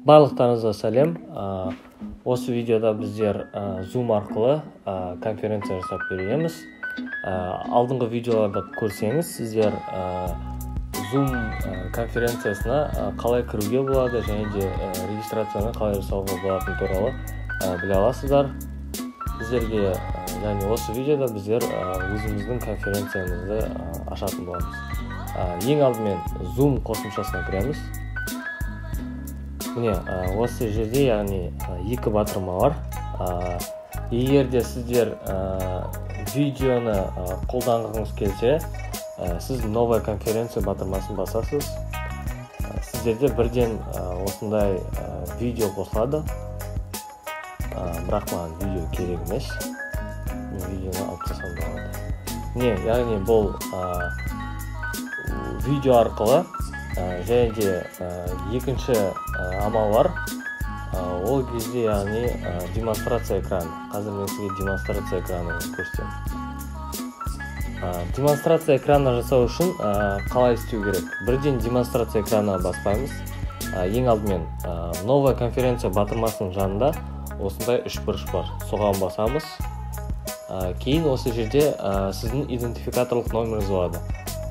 Барлықтарыңызға сәлем. Осы видеода біздер Zoom арқылы конференция жасап береміз. Алдыңғы видеоларда көрсеңіз, сіздер Zoom конференциясына қалай кіруге болады және де регистрацияны қалай жасауға болатыны туралы біле аласыздар. Сіздерге, яғни осы видеода біздер өзіміздің конференциямызды ашатын боламыз. Ең алдымен Zoom қосымшасына кіреміз. Міне, осы жерде, яғни екі батырма бар. Егер де сіздер видеоны қолданғыңыз келсе, сіз новая конференция батырмасын басасыз. Сіздерде бірден осындай видео қосылады. Бірақ маған видео керек емес. Видеоны алып тастасам болады. Міне, яғни бұл видео арқылы және де екінші амал бар. Ол кезде, яғни демонстрация экраны. Қазір мен сізге демонстрация экраны көрсетемін. Демонстрация экраны жасау үшін қалай істеу керек? Бірден демонстрация экраны баспаймыз. Ең алдымен новая конференция батырмасының жанында осындай үш бұрыш бар. Соған басамыз. Кейін осы жерде сіздің идентификаторлық номеріңіз болады.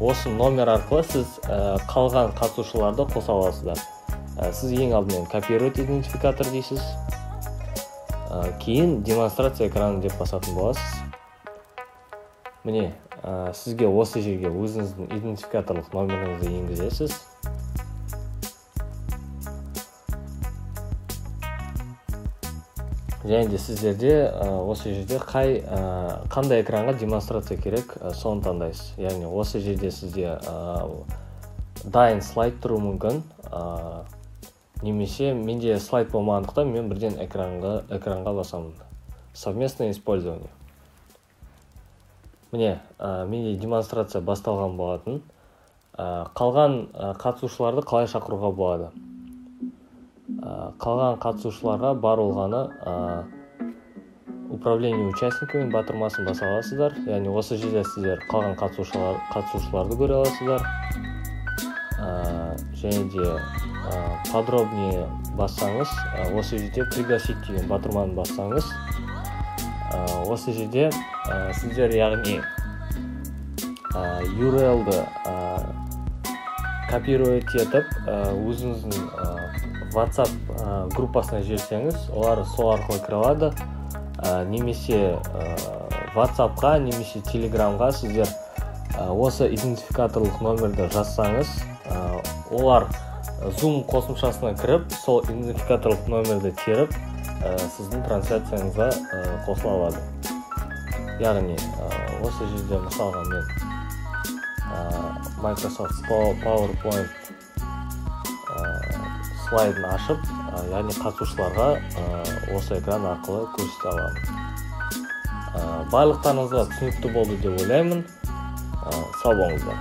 Осы номер арқылы сіз қалған қатысушыларды қоса аласыздар. Сіз ең алдымен копировать идентификатор дейсіз. Кейін демонстрация экраны деп басатын боласыз. Міне, сізге осы жерге өзіңіздің идентификаторлық номеріңізді енгізесіз. Және де сіздерде осы жерде қандай экранға демонстрация керек, соны таңдайсыз. Яғни осы жерде сізде дайын слайд тұру мүмкін. Немесе менде слайд болмағандықтан мен бірден экранға басамын. Совместное использование. Міне, менде демонстрация басталған болатын. Қалған қатысушыларды қалай шақыруға болады? Қалған қатысушыларға бар болғаны управление участниками батырмасын баса аласыздар. Яғни осы жерде сіздер қалған қатысушыларды көре аласыздар. Және де подробнее бассаңыз, осы жерде пригласить деген батырманы бассаңыз, осы жерде сіздер, яғни URL-ды копировать етіп, өзіңіздің WhatsApp группасына жіберсеңіз, олар сол арқылы кіре алады. Немесе WhatsApp-қа, немесе Telegram-ға сіздер осы идентификаторлық номерді жазсаңыз, олар Zoom қосымшасына кіріп, сол идентификаторлық номерді теріп, сіздің трансляцияңызға қосыла алады. Яғни, осы жерде мысалға мен Microsoft PowerPoint слайдын ашып, яғни қатысушыларға осы экран арқылы көрсете аламын. Барлықтарыңызға түсінікті болды деп ойлаймын. Сау болыңыздар.